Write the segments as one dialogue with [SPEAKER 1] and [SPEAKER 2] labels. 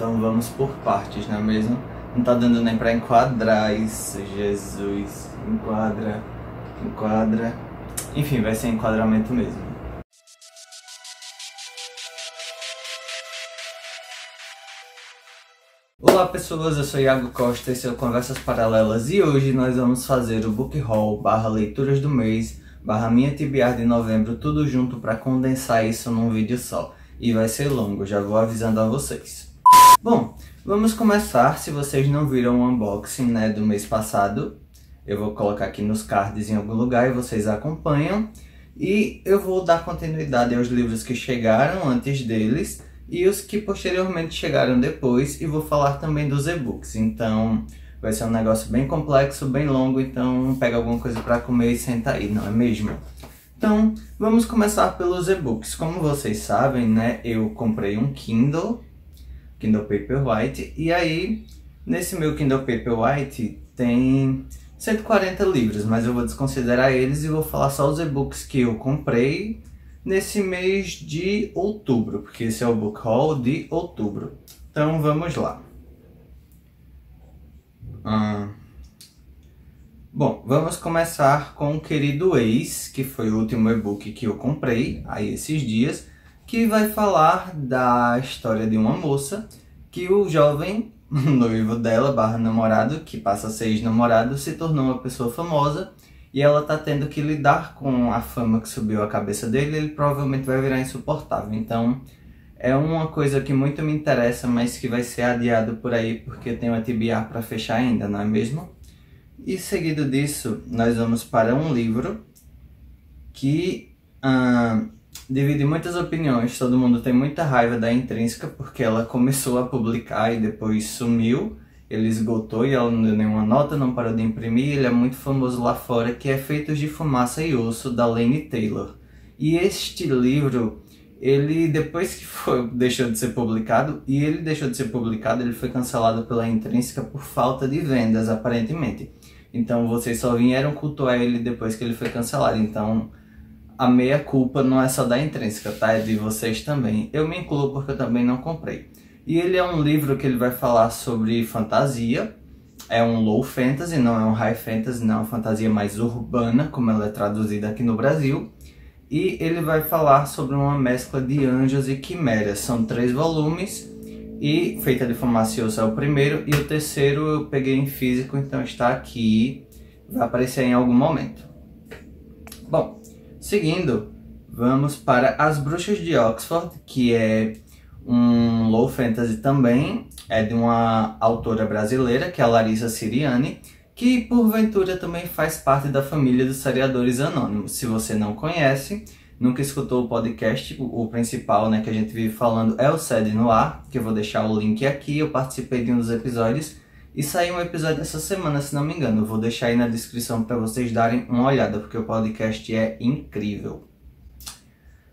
[SPEAKER 1] então vamos por partes, não é mesmo? Não tá dando nem pra enquadrar isso, Jesus. Enquadra, enquadra. Enfim, vai ser enquadramento mesmo. Olá pessoas, eu sou Iago Costa, esse é o Conversas Paralelas e hoje nós vamos fazer o book haul / leituras do mês / minha TBR de novembro, tudo junto para condensar isso num vídeo só. E vai ser longo, já vou avisando a vocês. Bom, vamos começar. Se vocês não viram o unboxing, né, do mês passado, eu vou colocar aqui nos cards em algum lugar e vocês acompanham. E eu vou dar continuidade aos livros que chegaram antes deles e os que posteriormente chegaram depois, e vou falar também dos e-books. Então vai ser um negócio bem complexo, bem longo, então pega alguma coisa para comer e senta aí, não é mesmo? Então vamos começar pelos e-books. Como vocês sabem, né, eu comprei um Kindle Paperwhite, e aí nesse meu Kindle Paperwhite tem 140 livros, mas eu vou desconsiderar eles e vou falar só os e-books que eu comprei nesse mês de outubro, porque esse é o book haul de outubro. Então vamos lá. Bom, vamos começar com o Querido Ex, que foi o último e-book que eu comprei aí esses dias, que vai falar da história de uma moça que o jovem noivo dela / namorado, que passa a ser ex-namorado, se tornou uma pessoa famosa. E ela tá tendo que lidar com a fama que subiu a cabeça dele, ele provavelmente vai virar insuportável. Então, é uma coisa que muito me interessa, mas que vai ser adiado por aí, porque eu tenho a TBR para fechar ainda, não é mesmo? E seguido disso, nós vamos para um livro que divide muitas opiniões. Todo mundo tem muita raiva da Intrínseca, porque ela começou a publicar e depois sumiu. Ele esgotou e ela não deu nenhuma nota, não parou de imprimir. Ele é muito famoso lá fora, que é Feitos de Fumaça e Osso, da Laini Taylor. E este livro, ele depois que deixou de ser publicado, ele foi cancelado pela Intrínseca por falta de vendas, aparentemente. Então vocês só vieram cultuar ele depois que ele foi cancelado. Então a meia culpa não é só da Intrínseca, tá? É de vocês também. Eu me incluo porque eu também não comprei. E ele é um livro que ele vai falar sobre fantasia. É um low fantasy, não é um high fantasy, não é uma fantasia mais urbana, como ela é traduzida aqui no Brasil. E ele vai falar sobre uma mescla de anjos e quimeras. São 3 volumes, e Feita de Fumaça e Osso é o primeiro, e o terceiro eu peguei em físico, então está aqui, vai aparecer em algum momento. Bom, seguindo, vamos para As Bruxas de Oxford, que é um low fantasy também, é de uma autora brasileira, que é a Larissa Siriani, que porventura também faz parte da família dos Seriadores Anônimos. Se você não conhece, nunca escutou o podcast, o principal, né, que a gente vive falando é o Sede no Ar, que eu vou deixar o link aqui. Eu participei de um dos episódios e saiu um episódio essa semana, se não me engano. Eu vou deixar aí na descrição para vocês darem uma olhada, porque o podcast é incrível.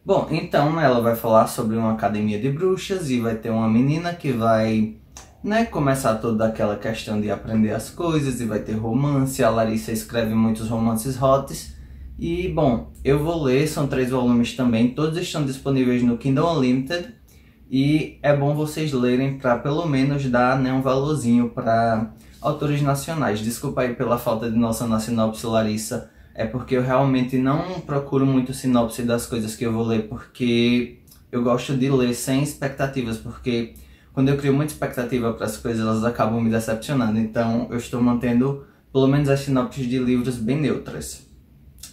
[SPEAKER 1] Bom, então ela vai falar sobre uma academia de bruxas e vai ter uma menina que vai, né, começar toda aquela questão de aprender as coisas, e vai ter romance. A Larissa escreve muitos romances hots. E bom, eu vou ler, são 3 volumes também, todos estão disponíveis no Kindle Unlimited. E é bom vocês lerem para pelo menos dar, né, um valorzinho para autores nacionais. Desculpa aí pela falta de noção na sinopse, Larissa. É porque eu realmente não procuro muito sinopse das coisas que eu vou ler, porque eu gosto de ler sem expectativas, porque quando eu crio muita expectativa para as coisas, elas acabam me decepcionando. Então eu estou mantendo pelo menos as sinopses de livros bem neutras.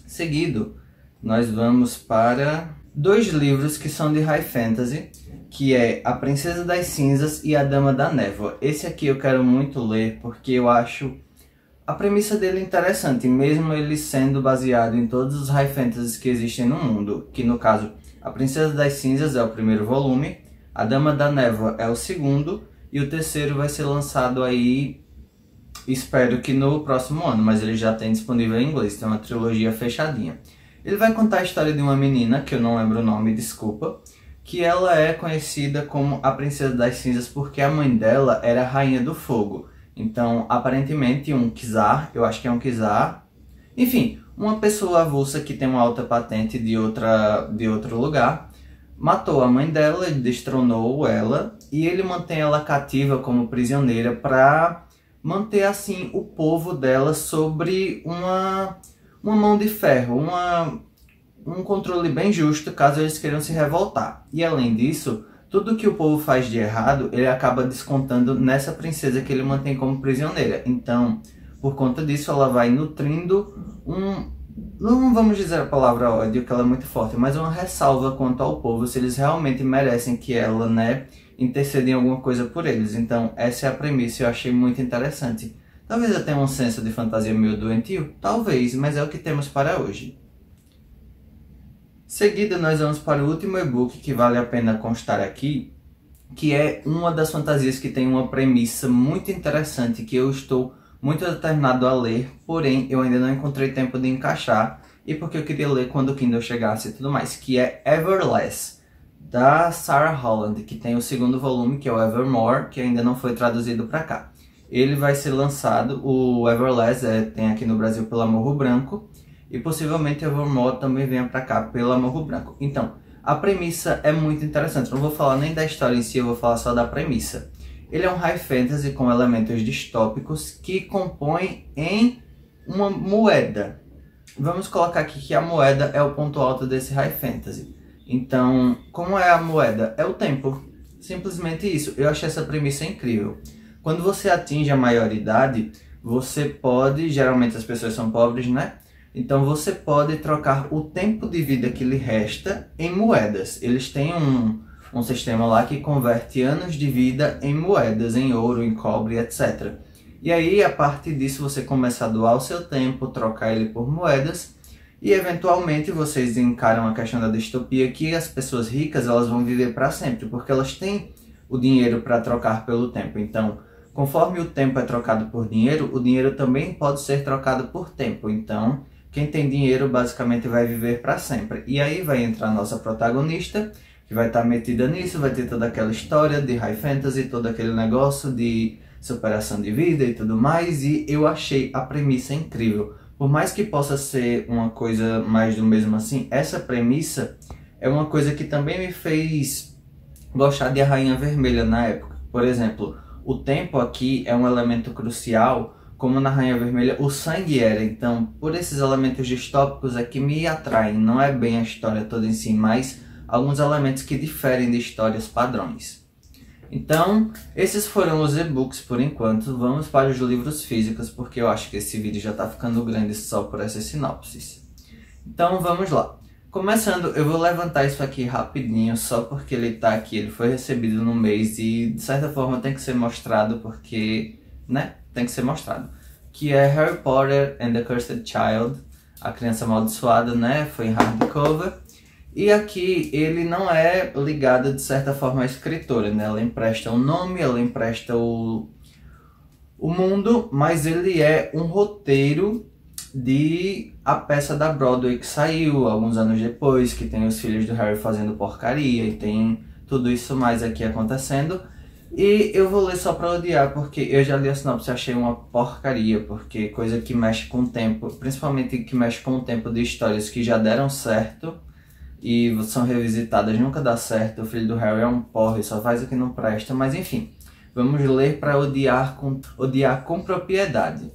[SPEAKER 1] Seguido, nós vamos para 2 livros que são de high fantasy, que é A Princesa das Cinzas e A Dama da Névoa. Esse aqui eu quero muito ler, porque eu acho a premissa dele interessante, mesmo ele sendo baseado em todos os high fantasies que existem no mundo, que no caso, A Princesa das Cinzas é o primeiro volume, A Dama da Névoa é o segundo, e o terceiro vai ser lançado aí, espero que no próximo ano, mas ele já tem disponível em inglês, tem uma trilogia fechadinha. Ele vai contar a história de uma menina, que eu não lembro o nome, desculpa, que ela é conhecida como a Princesa das Cinzas porque a mãe dela era a Rainha do Fogo. Então, aparentemente, um czar, eu acho que é um czar, enfim, uma pessoa avulsa que tem uma alta patente de outro lugar, matou a mãe dela, ele destronou ela e ele mantém ela cativa como prisioneira para manter assim o povo dela sobre uma mão de ferro, um controle bem justo caso eles queiram se revoltar. E além disso, tudo que o povo faz de errado, ele acaba descontando nessa princesa que ele mantém como prisioneira. Então, por conta disso, ela vai nutrindo não vamos dizer a palavra ódio, que ela é muito forte, mas uma ressalva quanto ao povo, se eles realmente merecem que ela, né, interceda em alguma coisa por eles. Então, essa é a premissa e eu achei muito interessante. Talvez eu tenha um senso de fantasia meio doentio? Talvez, mas é o que temos para hoje. Seguida, nós vamos para o último e-book que vale a pena constar aqui, que é uma das fantasias que tem uma premissa muito interessante que eu estou muito determinado a ler, porém eu ainda não encontrei tempo de encaixar e porque eu queria ler quando o Kindle chegasse e tudo mais, que é Everless, da Sarah Holland, que tem o segundo volume, que é o Evermore, que ainda não foi traduzido para cá. Ele vai ser lançado, o Everless tem aqui no Brasil pela Morro Branco, e possivelmente Evermore também venha para cá pela Morro Branco. Então, a premissa é muito interessante, não vou falar nem da história em si, eu vou falar só da premissa. Ele é um high fantasy com elementos distópicos que compõem em uma moeda. Vamos colocar aqui que a moeda é o ponto alto desse high fantasy. Então, como é a moeda? É o tempo. Simplesmente isso. Eu achei essa premissa incrível. Quando você atinge a maioridade, você pode, geralmente as pessoas são pobres, né? Então você pode trocar o tempo de vida que lhe resta em moedas. Eles têm um sistema lá que converte anos de vida em moedas, em ouro, em cobre, etc. E aí, a partir disso, você começa a doar o seu tempo, trocar ele por moedas, e eventualmente vocês encaram a questão da distopia que as pessoas ricas elas vão viver para sempre, porque elas têm o dinheiro para trocar pelo tempo. Então, conforme o tempo é trocado por dinheiro, o dinheiro também pode ser trocado por tempo. Então, quem tem dinheiro basicamente vai viver para sempre. E aí vai entrar a nossa protagonista, que vai estar metida nisso, vai ter toda aquela história de high fantasy, todo aquele negócio de superação de vida e tudo mais, e eu achei a premissa incrível. Por mais que possa ser uma coisa mais do mesmo assim, essa premissa é uma coisa que também me fez gostar de A Rainha Vermelha na época. Por exemplo, o tempo aqui é um elemento crucial, como na Rainha Vermelha o sangue era. Então, por esses elementos distópicos é que me atraem, não é bem a história toda em si, mas alguns elementos que diferem de histórias padrões. Então, esses foram os e-books por enquanto. Vamos para os livros físicos, porque eu acho que esse vídeo já está ficando grande só por essas sinopses. Então, vamos lá. Começando, eu vou levantar isso aqui rapidinho, só porque ele está aqui, ele foi recebido no mês e, de certa forma, tem que ser mostrado, porque, né, tem que ser mostrado. Que é Harry Potter and the Cursed Child, A Criança Amaldiçoada, né, foi em hardcover. E aqui ele não é ligado de certa forma à escritora, né? Ela empresta o nome, ela empresta o mundo, mas ele é um roteiro de a peça da Broadway que saiu alguns anos depois, que tem os filhos do Harry fazendo porcaria e tem tudo isso mais aqui acontecendo. E eu vou ler só pra odiar, porque eu já li a sinopse e achei uma porcaria, porque coisa que mexe com o tempo, principalmente que mexe com o tempo de histórias que já deram certo e são revisitadas, nunca dá certo. O filho do Harry é um porre, só faz o que não presta, mas enfim, vamos ler para odiar com propriedade.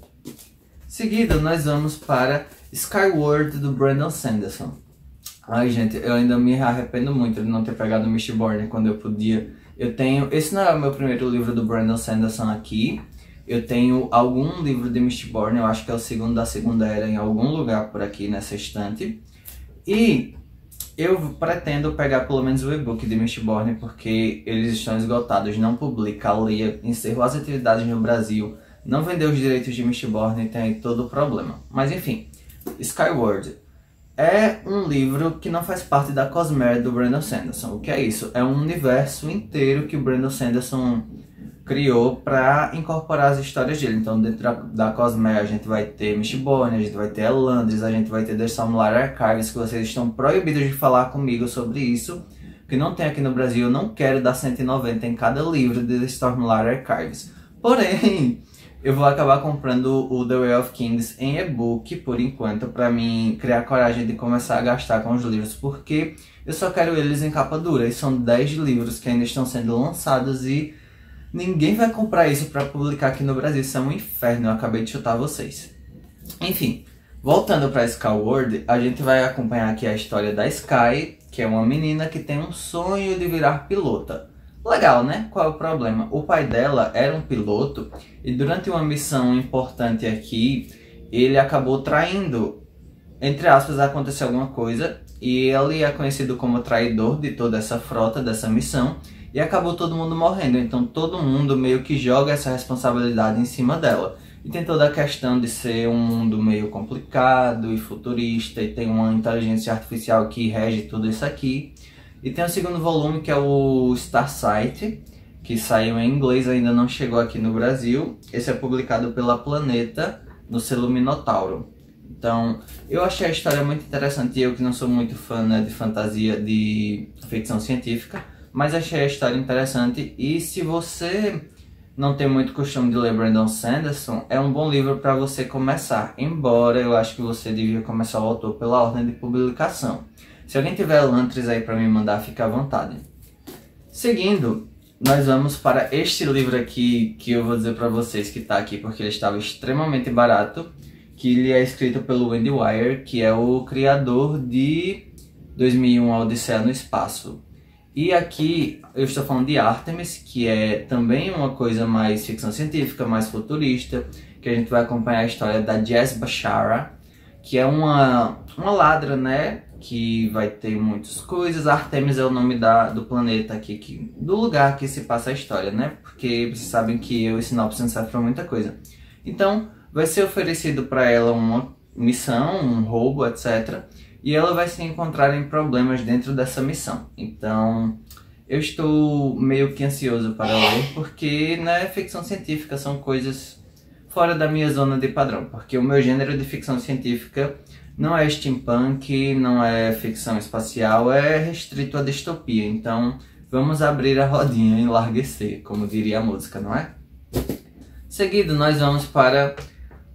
[SPEAKER 1] Seguida, nós vamos para Skyward, do Brandon Sanderson. Ai, gente, eu ainda me arrependo muito de não ter pegado Mistborn quando eu podia. Esse não é o meu primeiro livro do Brandon Sanderson aqui. Eu tenho algum livro de Mistborn, eu acho que é o segundo da Segunda Era, em algum lugar por aqui nessa estante. E eu pretendo pegar pelo menos o e-book de Mistborn, porque eles estão esgotados, não publica, a Leia encerrou as atividades no Brasil, não vendeu os direitos de Mistborn e tem aí todo o problema. Mas enfim, Skyward é um livro que não faz parte da Cosmere do Brandon Sanderson. O que é isso? É um universo inteiro que o Brandon Sanderson criou para incorporar as histórias dele. Então, dentro da Cosmere a gente vai ter Mistborn, a gente vai ter Elendris, a gente vai ter The Stormlight Archives, que vocês estão proibidos de falar comigo sobre isso, que não tem aqui no Brasil. Eu não quero dar 190 em cada livro de The Stormlight Archives. Porém, eu vou acabar comprando o The Way of Kings em e-book por enquanto, para mim criar coragem de começar a gastar com os livros, porque eu só quero eles em capa dura, e são 10 livros que ainda estão sendo lançados e ninguém vai comprar isso para publicar aqui no Brasil. Isso é um inferno, eu acabei de chutar vocês. Enfim, voltando para Skyward, a gente vai acompanhar aqui a história da Sky, que é uma menina que tem um sonho de virar pilota. Legal, né? Qual é o problema? O pai dela era um piloto e durante uma missão importante aqui, ele acabou traindo, entre aspas, aconteceu alguma coisa e ele é conhecido como traidor de toda essa frota, dessa missão, e acabou todo mundo morrendo. Então todo mundo meio que joga essa responsabilidade em cima dela. E tem toda a questão de ser um mundo meio complicado e futurista, e tem uma inteligência artificial que rege tudo isso aqui. E tem o segundo volume, que é o Starsight, que saiu em inglês, ainda não chegou aqui no Brasil. Esse é publicado pela Planeta, no selo Minotauro. Então, eu achei a história muito interessante, eu que não sou muito fã, né, de fantasia, de ficção científica, mas achei a história interessante. E se você não tem muito costume de ler Brandon Sanderson, é um bom livro para você começar, embora eu acho que você devia começar o autor pela ordem de publicação. Se alguém tiver Elantris aí para me mandar, fica à vontade. Seguindo, nós vamos para este livro aqui, que eu vou dizer para vocês que está aqui porque ele estava extremamente barato, que ele é escrito pelo Andy Weir, que é o criador de 2001, A Odisseia no Espaço. E aqui eu estou falando de Artemis, que é também uma coisa mais ficção científica, mais futurista, que a gente vai acompanhar a história da Jess Bashara, que é uma ladra, né, que vai ter muitas coisas. Artemis é o nome do planeta aqui, do lugar que se passa a história, né, porque vocês sabem que eu e Sinopse não serve para muita coisa. Então, vai ser oferecido para ela uma missão, um roubo, etc., e ela vai se encontrar em problemas dentro dessa missão. Então, eu estou meio que ansioso para ler, porque não é ficção científica, são coisas fora da minha zona de padrão. Porque o meu gênero de ficção científica não é steampunk, não é ficção espacial, é restrito à distopia. Então, vamos abrir a rodinha e enlarguecer, como diria a música, não é? Seguido, nós vamos para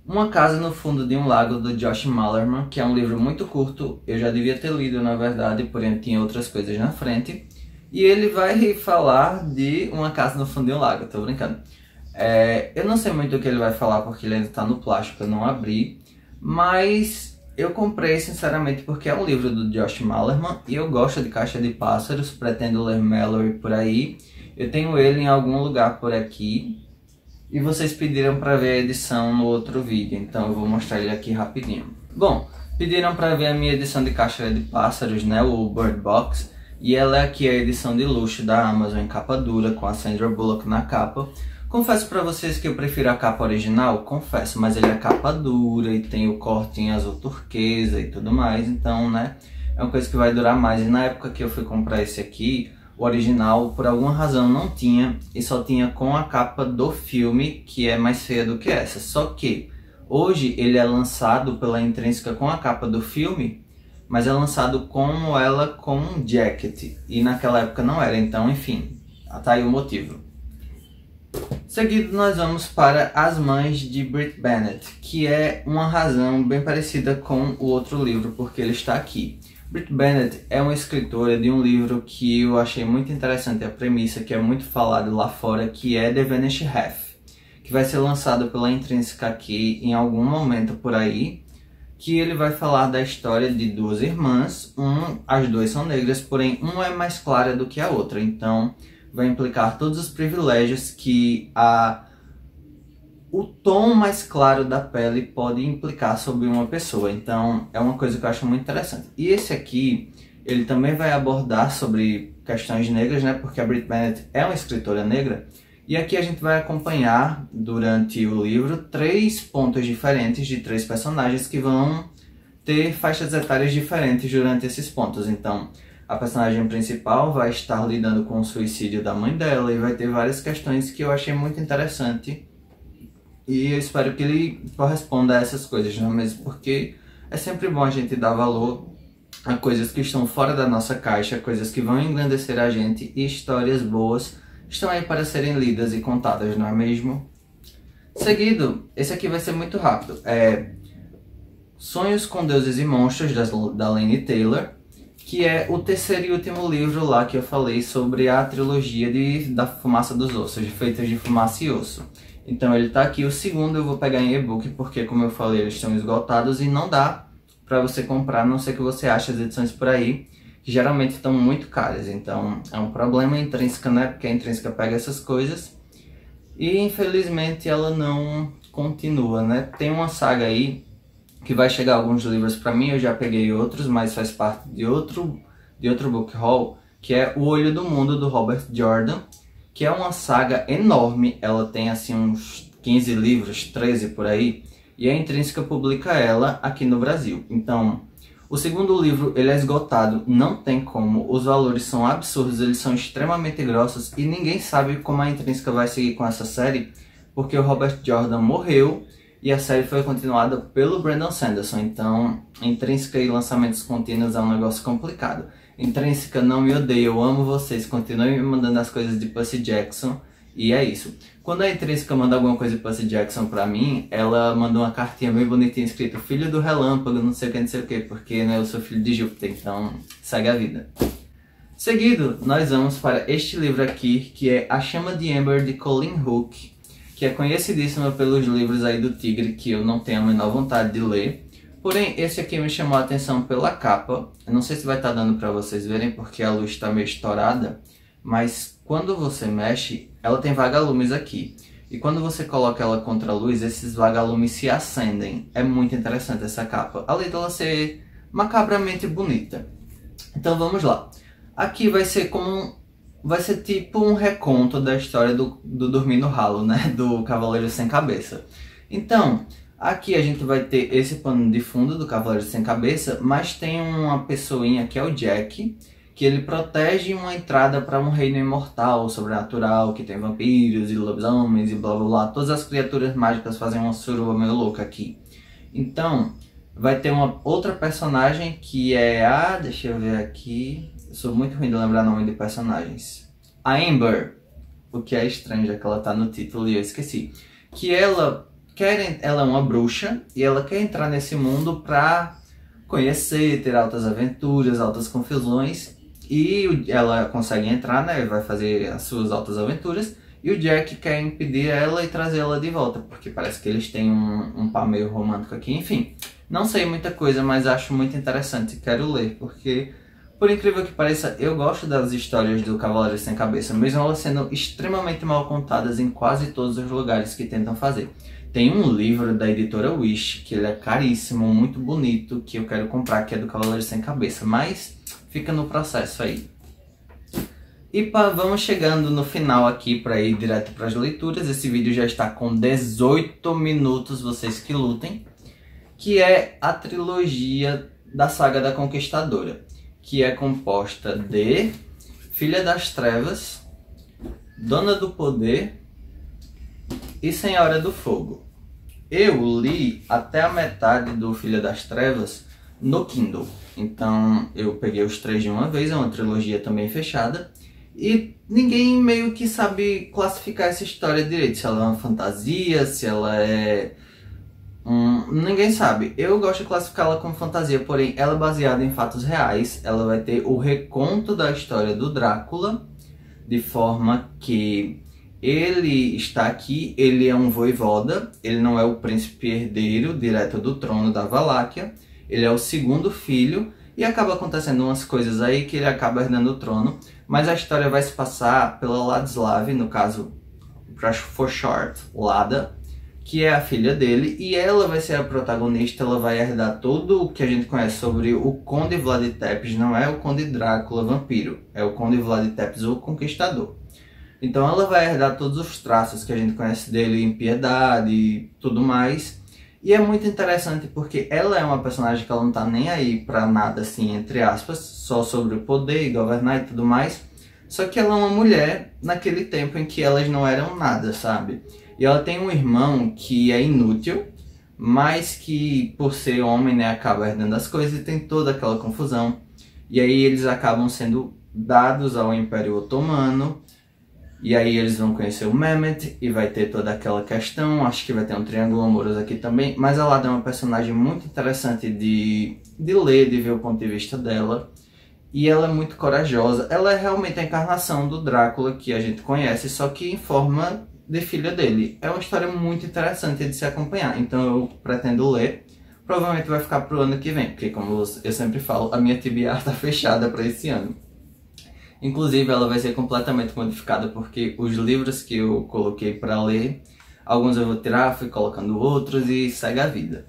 [SPEAKER 1] Uma Casa no Fundo de um Lago, do Josh Malerman, que é um livro muito curto. Eu já devia ter lido, na verdade, porém tinha outras coisas na frente. E ele vai falar de uma casa no fundo de um lago, tô brincando. Eu não sei muito o que ele vai falar porque ele ainda tá no plástico, eu não abri. Mas eu comprei, sinceramente, porque é um livro do Josh Malerman e eu gosto de Caixa de Pássaros, pretendo ler Mallory por aí. Eu tenho ele em algum lugar por aqui. E vocês pediram para ver a edição no outro vídeo, então eu vou mostrar ele aqui rapidinho. Bom, pediram para ver a minha edição de Caixa de Pássaros, né, o Bird Box. E ela é aqui a edição de luxo da Amazon em capa dura, com a Sandra Bullock na capa. Confesso para vocês que eu prefiro a capa original, confesso, mas ele é capa dura e tem o corte em azul turquesa e tudo mais, então, né, é uma coisa que vai durar mais. E na época que eu fui comprar esse aqui, o original, por alguma razão, não tinha, e só tinha com a capa do filme, que é mais feia do que essa. Só que hoje ele é lançado pela Intrínseca com a capa do filme, mas é lançado com ela com um jacket, e naquela época não era, então enfim, tá aí o motivo. Seguido nós vamos para As Mães de Brit Bennett, que é uma razão bem parecida com o outro livro, porque ele está aqui. Brit Bennett é uma escritora de um livro que eu achei muito interessante a premissa, que é muito falado lá fora, que é The Vanished Half, que vai ser lançado pela Intrínseca aqui em algum momento por aí, que ele vai falar da história de duas irmãs, as duas são negras, porém uma é mais clara do que a outra, então vai implicar todos os privilégios que o tom mais claro da pele pode implicar sobre uma pessoa. Então é uma coisa que eu acho muito interessante. E esse aqui, ele também vai abordar sobre questões negras, né? Porque a Brit Bennett é uma escritora negra. E aqui a gente vai acompanhar, durante o livro, 3 pontos diferentes de 3 personagens que vão ter faixas etárias diferentes durante esses pontos. Então, a personagem principal vai estar lidando com o suicídio da mãe dela e vai ter várias questões que eu achei muito interessante. E eu espero que ele corresponda a essas coisas, não é mesmo? Porque é sempre bom a gente dar valor a coisas que estão fora da nossa caixa, coisas que vão engrandecer a gente, e histórias boas estão aí para serem lidas e contadas, não é mesmo? Seguido, esse aqui vai ser muito rápido. Sonhos com Deuses e Monstros, da Laini Taylor, que é o terceiro e último livro lá que eu falei sobre a trilogia da Fumaça dos Ossos, de Feitos de Fumaça e Osso. Então ele tá aqui. O segundo eu vou pegar em e-book, porque como eu falei, eles estão esgotados e não dá pra você comprar, a não ser que você ache as edições por aí, que geralmente estão muito caras. Então é um problema. A Intrínseca, né? Porque a Intrínseca pega essas coisas e infelizmente ela não continua, né? Tem uma saga aí que vai chegar alguns livros pra mim, eu já peguei outros, mas faz parte de outro book haul, que é O Olho do Mundo, do Robert Jordan, que é uma saga enorme. Ela tem assim uns 15 livros, 13 por aí, e a Intrínseca publica ela aqui no Brasil. Então, o segundo livro, ele é esgotado, não tem como, os valores são absurdos, eles são extremamente grossos e ninguém sabe como a Intrínseca vai seguir com essa série, porque o Robert Jordan morreu e a série foi continuada pelo Brandon Sanderson. Então, Intrínseca e lançamentos contínuos é um negócio complicado. Intrínseca, não me odeie, eu amo vocês, continuem me mandando as coisas de Percy Jackson, e é isso. Quando a Intrínseca manda alguma coisa de Percy Jackson pra mim, ela manda uma cartinha bem bonitinha escrito Filho do Relâmpago, não sei o que, porque né, eu sou filho de Júpiter, então segue a vida. Seguido, nós vamos para este livro aqui, que é A Chama de Amber, de Colleen Hooke, que é conhecidíssima pelos livros aí do Tigre, que eu não tenho a menor vontade de ler. Porém, esse aqui me chamou a atenção pela capa. Eu não sei se vai estar dando para vocês verem, porque a luz está meio estourada, mas quando você mexe, ela tem vagalumes aqui. E quando você coloca ela contra a luz, esses vagalumes se acendem. É muito interessante essa capa, além dela ser macabramente bonita. Então vamos lá. Aqui vai ser tipo um reconto da história do Dormir no Ralo, né? Do Cavaleiro Sem Cabeça. Então, aqui a gente vai ter esse pano de fundo do Cavaleiro Sem Cabeça, mas tem uma pessoinha que é o Jack, que ele protege uma entrada para um reino imortal, sobrenatural, que tem vampiros e lobisomens e blá blá blá. Todas as criaturas mágicas fazem uma suruba meio louca aqui. Então, vai ter uma outra personagem que é a... deixa eu ver aqui... eu sou muito ruim de lembrar o nome de personagens. A Amber, o que é estranho, já que ela tá no título e eu esqueci. Que ela é uma bruxa e ela quer entrar nesse mundo pra conhecer, ter altas aventuras, altas confusões. E ela consegue entrar, né? Vai fazer as suas altas aventuras. E o Jack quer impedir ela e trazer ela de volta, porque parece que eles têm um par meio romântico aqui. Enfim, não sei muita coisa, mas acho muito interessante e quero ler, porque... por incrível que pareça, eu gosto das histórias do Cavaleiro Sem Cabeça, mesmo elas sendo extremamente mal contadas em quase todos os lugares que tentam fazer. Tem um livro da editora Wish, que ele é caríssimo, muito bonito, que eu quero comprar, que é do Cavaleiro Sem Cabeça, mas fica no processo aí. E vamos chegando no final aqui para ir direto para as leituras. Esse vídeo já está com 18 minutos, vocês que lutem, que é a trilogia da saga da Conquistadora, que é composta de Filha das Trevas, Dona do Poder e Senhora do Fogo. Eu li até a metade do Filha das Trevas no Kindle, então eu peguei os 3 de uma vez, é uma trilogia também fechada, e ninguém meio que sabe classificar essa história direito, se ela é uma fantasia, se ela é... ninguém sabe. Eu gosto de classificá-la como fantasia, porém ela é baseada em fatos reais. Ela vai ter o reconto da história do Drácula, de forma que ele está aqui, ele é um voivoda, ele não é o príncipe herdeiro direto do trono da Valáquia, ele é o segundo filho, e acaba acontecendo umas coisas aí que ele acaba herdando o trono, mas a história vai se passar pela Ladislav, no caso, for short, Lada, que é a filha dele, e ela vai ser a protagonista. Ela vai herdar tudo o que a gente conhece sobre o Conde Vlad Tepes. Não é o Conde Drácula vampiro, é o Conde Vlad Tepes, o Conquistador. Então ela vai herdar todos os traços que a gente conhece dele, impiedade e tudo mais. E é muito interessante porque ela é uma personagem que ela não tá nem aí pra nada, assim, entre aspas, só sobre o poder e governar e tudo mais. Só que ela é uma mulher naquele tempo em que elas não eram nada, sabe? E ela tem um irmão que é inútil, mas que por ser homem, né, acaba herdando as coisas e tem toda aquela confusão. E aí eles acabam sendo dados ao Império Otomano E aí eles vão conhecer o Mehmet e vai ter toda aquela questão, acho que vai ter um triângulo amoroso aqui também, mas a Lada é uma personagem muito interessante de ler, de ver o ponto de vista dela. E ela é muito corajosa, ela é realmente a encarnação do Drácula que a gente conhece, só que em forma de filha dele. É uma história muito interessante de se acompanhar, então eu pretendo ler. Provavelmente vai ficar pro ano que vem, porque como eu sempre falo, a minha TBR está fechada para esse ano. Inclusive, ela vai ser completamente modificada porque os livros que eu coloquei para ler, alguns eu vou tirar, fui colocando outros e segue a vida.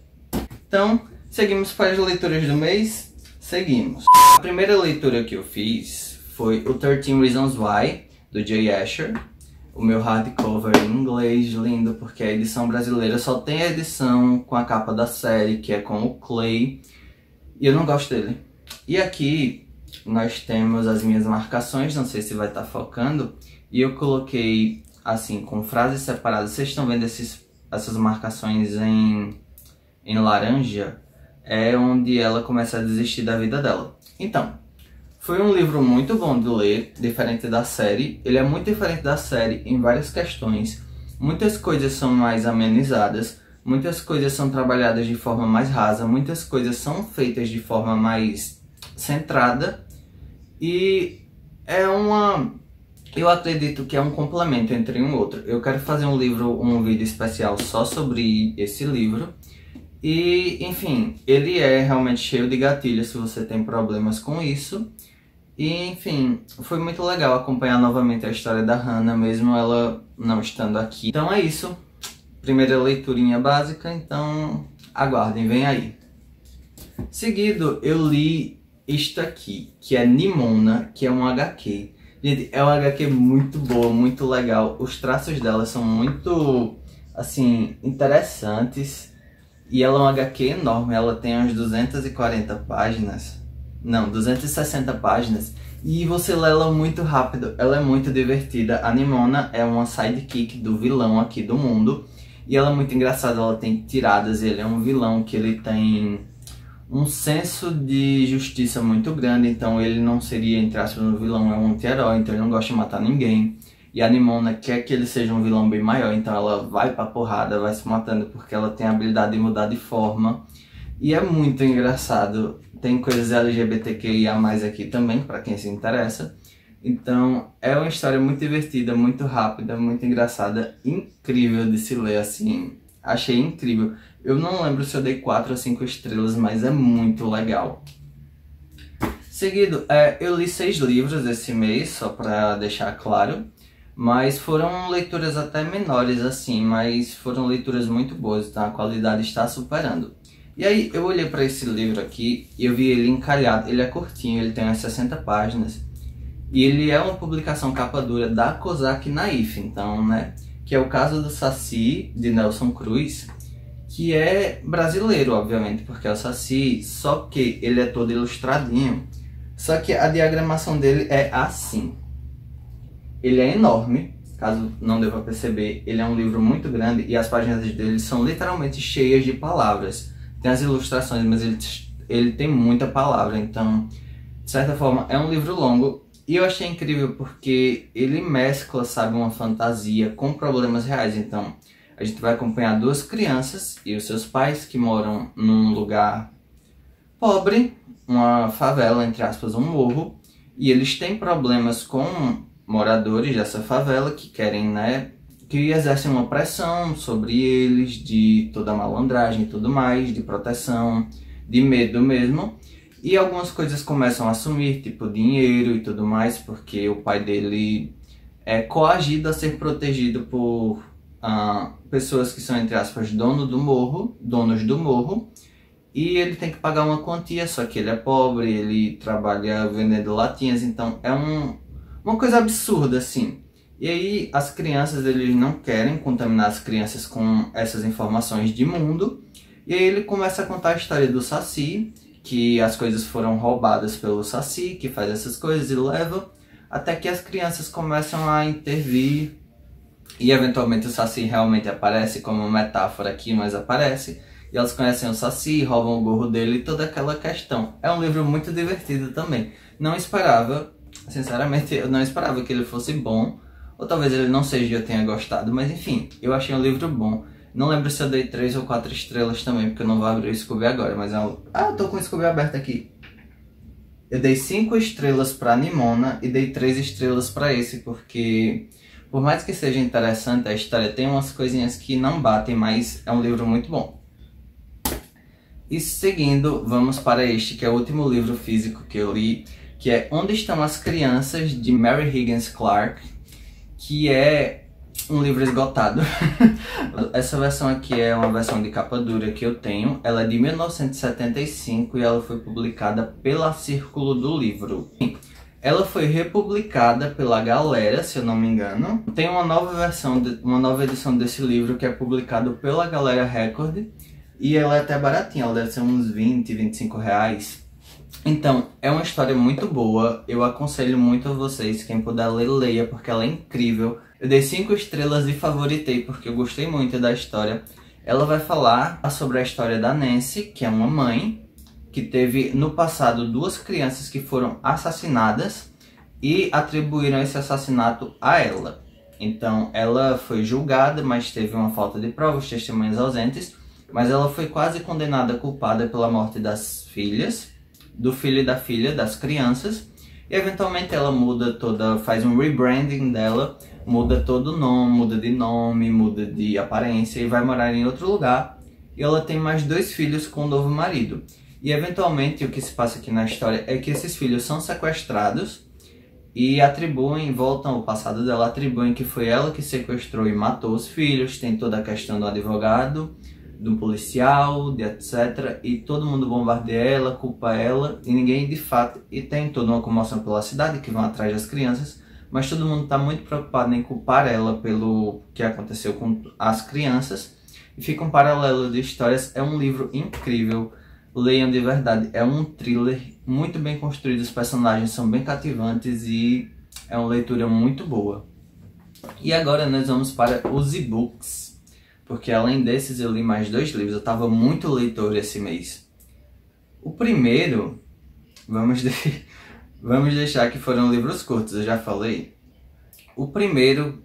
[SPEAKER 1] Então, seguimos para as leituras do mês? Seguimos. A primeira leitura que eu fiz foi o 13 Reasons Why, do Jay Asher. O meu hardcover em inglês, lindo, porque a edição brasileira só tem a edição com a capa da série, que é com o Clay, e eu não gosto dele. E aqui nós temos as minhas marcações, não sei se vai estar focando, e eu coloquei assim, com frases separadas. Vocês estão vendo essas marcações em laranja? É onde ela começa a desistir da vida dela. Então, foi um livro muito bom de ler, diferente da série. Ele é muito diferente da série em várias questões. Muitas coisas são mais amenizadas, muitas coisas são trabalhadas de forma mais rasa, muitas coisas são feitas de forma mais centrada. E eu acredito que é um complemento entre um e outro. Eu quero fazer um vídeo especial só sobre esse livro. E, enfim, ele é realmente cheio de gatilhos se você tem problemas com isso. E, enfim, foi muito legal acompanhar novamente a história da Hannah, mesmo ela não estando aqui. Então é isso. Primeira leiturinha básica, então aguardem, vem aí. Seguido, eu li isto aqui, que é Nimona, que é um HQ. Gente, é um HQ muito boa, muito legal. Os traços dela são muito, assim, interessantes. E ela é um HQ enorme, ela tem umas 240 páginas. Não, 260 páginas. E você lê ela muito rápido, ela é muito divertida. A Nimona é uma sidekick do vilão aqui do mundo. E ela é muito engraçada, ela tem tiradas, ele é um vilão que ele tem um senso de justiça muito grande. Então ele não seria, entre aspas, um vilão, é um anti-herói, então ele não gosta de matar ninguém. E a Nimona quer que ele seja um vilão bem maior, então ela vai pra porrada, vai se matando porque ela tem a habilidade de mudar de forma. E é muito engraçado, tem coisas LGBTQIA+, aqui também, pra quem se interessa. Então é uma história muito divertida, muito rápida, muito engraçada, incrível de se ler, assim, achei incrível. Eu não lembro se eu dei 4 ou 5 estrelas, mas é muito legal. Seguido, eu li 6 livros esse mês, só pra deixar claro. Mas foram leituras até menores assim, mas foram leituras muito boas, então a qualidade está superando. E aí eu olhei para esse livro aqui e eu vi ele encalhado, ele é curtinho, ele tem umas 60 páginas. E ele é uma publicação capa dura da Kozak Naif, então, né, que é o caso do Saci, de Nelson Cruz, que é brasileiro, obviamente, porque é o Saci, só que ele é todo ilustradinho. Só que a diagramação dele é assim. Ele é enorme, caso não dê para perceber, ele é um livro muito grande e as páginas dele são literalmente cheias de palavras. Tem as ilustrações, mas ele tem muita palavra, então, de certa forma, é um livro longo. E eu achei incrível porque ele mescla, sabe, uma fantasia com problemas reais. Então, a gente vai acompanhar 2 crianças e os seus pais que moram num lugar pobre, uma favela, entre aspas, um morro, e eles têm problemas com moradores dessa favela que querem, né, que exercem uma pressão sobre eles de toda a malandragem e tudo mais, de proteção, de medo mesmo. E algumas coisas começam a sumir, tipo dinheiro e tudo mais, porque o pai dele é coagido a ser protegido por pessoas que são, entre aspas, donos do morro, e ele tem que pagar uma quantia, só que ele é pobre, ele trabalha vendendo latinhas, então é uma coisa absurda, assim. E aí as crianças, eles não querem contaminar as crianças com essas informações de mundo. E aí ele começa a contar a história do Saci, que as coisas foram roubadas pelo Saci, que faz essas coisas e leva, até que as crianças começam a intervir. E eventualmente o Saci realmente aparece como uma metáfora aqui, mas aparece. E elas conhecem o Saci, roubam o gorro dele e toda aquela questão. É um livro muito divertido também. Não esperava... Sinceramente, eu não esperava que ele fosse bom ou talvez ele não seja e eu tenha gostado, mas enfim, eu achei um livro bom. Não lembro se eu dei 3 ou 4 estrelas também, porque eu não vou abrir o Scooby agora, mas é um... Ah, eu tô com o Scooby aberto aqui. Eu dei 5 estrelas pra Nimona e dei 3 estrelas pra esse, porque por mais que seja interessante a história, tem umas coisinhas que não batem, mas é um livro muito bom. E seguindo, vamos para este, que é o último livro físico que eu li, que é Onde Estão as Crianças, de Mary Higgins Clark, que é um livro esgotado. Essa versão aqui é uma versão de capa dura que eu tenho. Ela é de 1975 e ela foi publicada pela Círculo do Livro. Ela foi republicada pela Galera, se eu não me engano. Tem uma nova versão, uma nova edição desse livro que é publicado pela Galera Record. E ela é até baratinha, ela deve ser uns 20, 25 reais. Então, é uma história muito boa, eu aconselho muito a vocês, quem puder ler, leia, porque ela é incrível. Eu dei 5 estrelas e favoritei, porque eu gostei muito da história. Ela vai falar sobre a história da Nancy, que é uma mãe, que teve no passado 2 crianças que foram assassinadas e atribuíram esse assassinato a ela. Então, ela foi julgada, mas teve uma falta de provas, testemunhas ausentes. Mas ela foi quase condenada culpada pela morte das filhas, do filho e da filha, das crianças. E eventualmente ela muda toda, faz um rebranding dela, muda todo o nome, muda de nome, muda de aparência e vai morar em outro lugar. E ela tem mais 2 filhos com um novo marido. E eventualmente o que se passa aqui na história é que esses filhos são sequestrados e atribuem, voltam ao passado dela, atribuem que foi ela que sequestrou e matou os filhos. Tem toda a questão do advogado, do policial, de etc. E todo mundo bombardeia ela, culpa ela, e ninguém de fato... E tem toda uma comoção pela cidade, que vão atrás das crianças, mas todo mundo está muito preocupado em culpar ela pelo que aconteceu com as crianças. E fica um paralelo de histórias. É um livro incrível, leiam de verdade. É um thriller muito bem construído, os personagens são bem cativantes e é uma leitura muito boa. E agora nós vamos para os e-books. Porque além desses eu li mais 2 livros, eu estava muito leitor esse mês. O primeiro, vamos deixar que foram livros curtos, eu já falei. O primeiro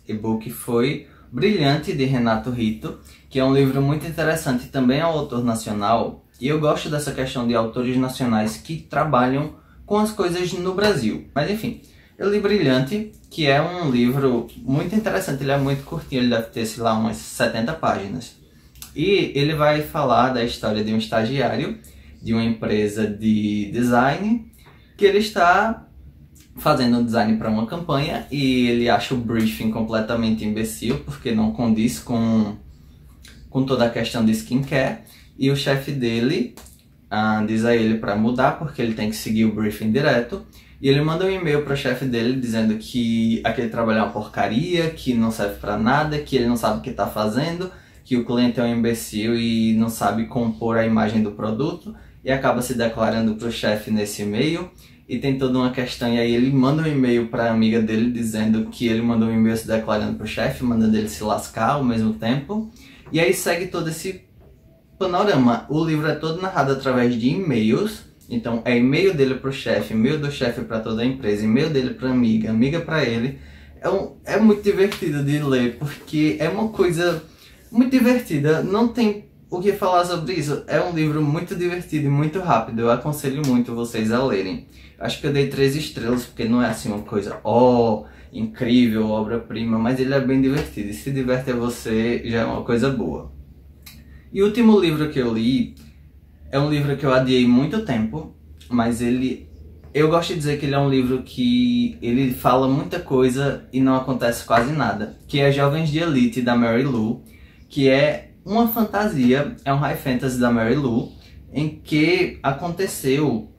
[SPEAKER 1] e-book foi Brilhante, de Renato Rito, que é um livro muito interessante, também é um autor nacional. E eu gosto dessa questão de autores nacionais que trabalham com as coisas no Brasil. Mas enfim... Eu li Brilhante, que é um livro muito interessante, ele é muito curtinho, ele deve ter, sei lá, umas 70 páginas. E ele vai falar da história de um estagiário de uma empresa de design, que ele está fazendo um design para uma campanha e ele acha o briefing completamente imbecil, porque não condiz com toda a questão de skincare. E o chefe dele diz a ele para mudar, porque ele tem que seguir o briefing direto. E ele manda um e-mail para o chefe dele dizendo que aquele trabalho é uma porcaria, que não serve para nada, que ele não sabe o que está fazendo, que o cliente é um imbecil e não sabe compor a imagem do produto, e acaba se declarando para o chefe nesse e-mail. E tem toda uma questão, e aí ele manda um e-mail para a amiga dele dizendo que ele mandou um e-mail se declarando para o chefe, mandando ele se lascar ao mesmo tempo. E aí segue todo esse panorama. O livro é todo narrado através de e-mails. Então é e-mail dele pro chefe, e-mail do chefe para toda a empresa, e-mail dele pra amiga, amiga para ele. É muito divertido de ler, porque é uma coisa muito divertida, não tem o que falar sobre isso. É um livro muito divertido e muito rápido, eu aconselho muito vocês a lerem. Acho que eu dei 3 estrelas, porque não é assim uma coisa, incrível, obra-prima, mas ele é bem divertido, e se diverte a você já é uma coisa boa. E o último livro que eu li é um livro que eu adiei muito tempo, mas eu gosto de dizer que ele é um livro que ele fala muita coisa e não acontece quase nada, que é Jovens de Elite, da Mary Lou, que é uma fantasia, é um high fantasy da Mary Lou, em que aconteceu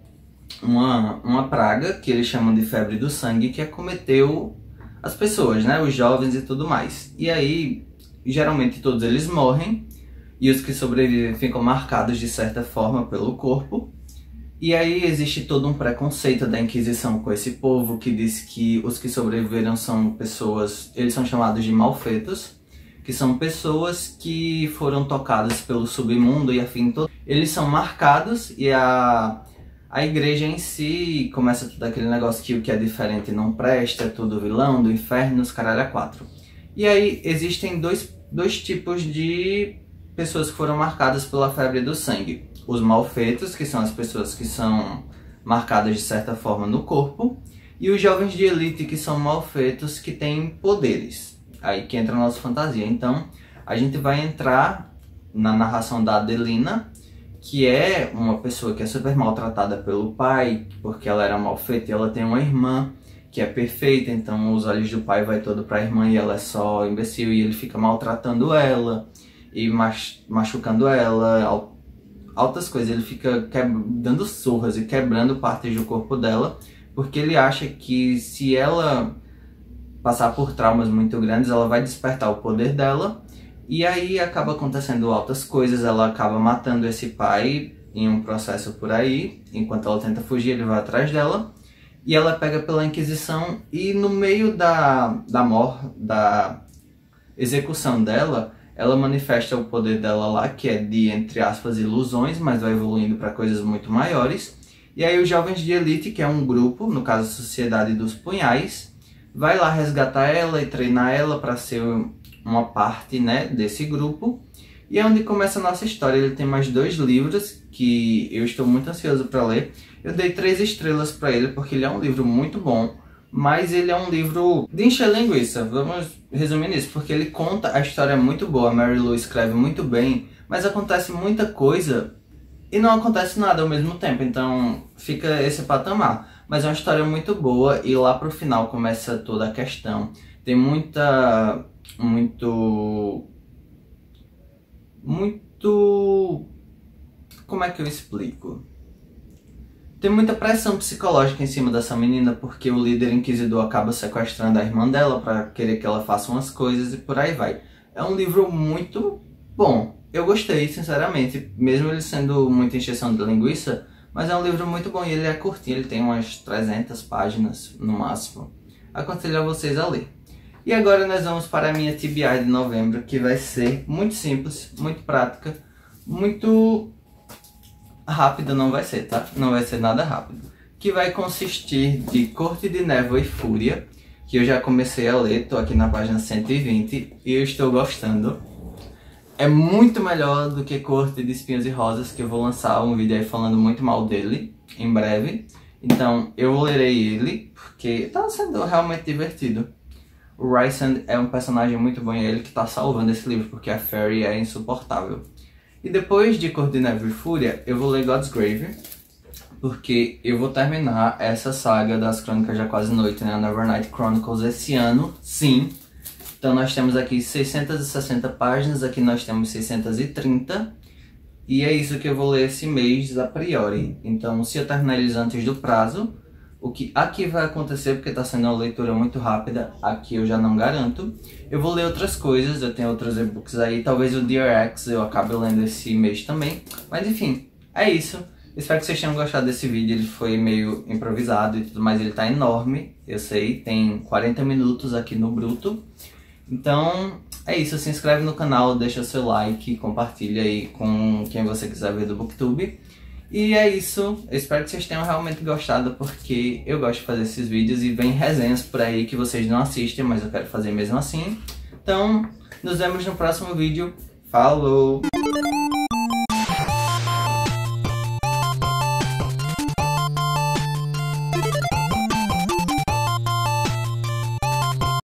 [SPEAKER 1] uma praga, que eles chamam de febre do sangue, que acometeu as pessoas, né, os jovens e tudo mais. E aí, geralmente todos eles morrem, e os que sobrevivem ficam marcados de certa forma pelo corpo. E aí existe todo um preconceito da Inquisição com esse povo, que diz que os que sobreviveram são pessoas, eles são chamados de malfeitos, que são pessoas que foram tocadas pelo submundo e afim. Eles são marcados e a a igreja em si começa tudo aquele negócio que o que é diferente não presta, é tudo vilão, do inferno, os caralho a quatro. E aí existem dois tipos de pessoas que foram marcadas pela febre do sangue. Os malfeitos, que são as pessoas que são marcadas de certa forma no corpo, e os jovens de elite, que são malfeitos, que têm poderes. Aí que entra a nossa fantasia. Então, a gente vai entrar na narração da Adelina, que é uma pessoa que é super maltratada pelo pai, porque ela era malfeita, e ela tem uma irmã que é perfeita, então os olhos do pai vai todo para a irmã e ela é só imbecil, e ele fica maltratando ela e machucando ela, altas coisas, ele fica dando surras e quebrando partes do corpo dela, porque ele acha que se ela passar por traumas muito grandes, ela vai despertar o poder dela. E aí acaba acontecendo altas coisas, ela acaba matando esse pai em um processo por aí, enquanto ela tenta fugir, ele vai atrás dela, e ela pega pela Inquisição, e no meio da execução dela, ela manifesta o poder dela lá, que é de, entre aspas, ilusões, mas vai evoluindo para coisas muito maiores. E aí os Jovens de Elite, que é um grupo, no caso a Sociedade dos Punhais, vai lá resgatar ela e treinar ela para ser uma parte, né, desse grupo. E é onde começa a nossa história. Ele tem mais 2 livros que eu estou muito ansioso para ler. Eu dei 3 estrelas para ele porque ele é um livro muito bom, mas ele é um livro de encher linguiça. Vamos resumir nisso, porque ele conta a história muito boa. A Mary Lou escreve muito bem, mas acontece muita coisa e não acontece nada ao mesmo tempo. Então fica esse patamar. Mas é uma história muito boa e lá pro final começa toda a questão. Tem muito... Como é que eu explico? Tem muita pressão psicológica em cima dessa menina, porque o líder inquisidor acaba sequestrando a irmã dela para querer que ela faça umas coisas e por aí vai. É um livro muito bom. Eu gostei, sinceramente, mesmo ele sendo muita encheção de linguiça, mas é um livro muito bom e ele é curtinho, ele tem umas 300 páginas no máximo. Aconselho a vocês a ler. E agora nós vamos para a minha TBI de novembro, que vai ser muito simples, muito prática, muito rápida, não vai ser, tá? Não vai ser nada rápido. Que vai consistir de Corte de Névoa e Fúria, que eu já comecei a ler, tô aqui na página 120 e eu estou gostando. É muito melhor do que Corte de Espinhos e Rosas, que eu vou lançar um vídeo aí falando muito mal dele, em breve. Então eu lerei ele, porque tá sendo realmente divertido. O Rysand é um personagem muito bom e é ele que tá salvando esse livro, porque a Fairy é insuportável. E depois de Cor de Neve e Fúria, eu vou ler Godsgrave, porque eu vou terminar essa saga das Crônicas da Quase Noite, né, a Nevernight Chronicles, esse ano, sim. Então nós temos aqui 660 páginas, aqui nós temos 630, e é isso que eu vou ler esse mês a priori. Então se eu terminar eles antes do prazo, o que aqui vai acontecer, porque está sendo uma leitura muito rápida, aqui eu já não garanto. Eu vou ler outras coisas, eu tenho outros e-books aí, talvez o Dear X eu acabe lendo esse mês também. Mas enfim, é isso. Espero que vocês tenham gostado desse vídeo, ele foi meio improvisado e tudo mais, ele tá enorme, eu sei, tem 40 minutos aqui no bruto. Então é isso, se inscreve no canal, deixa seu like, compartilha aí com quem você quiser ver do Booktube. E é isso, eu espero que vocês tenham realmente gostado, porque eu gosto de fazer esses vídeos e vem resenhas por aí que vocês não assistem, mas eu quero fazer mesmo assim. Então, nos vemos no próximo vídeo. Falou!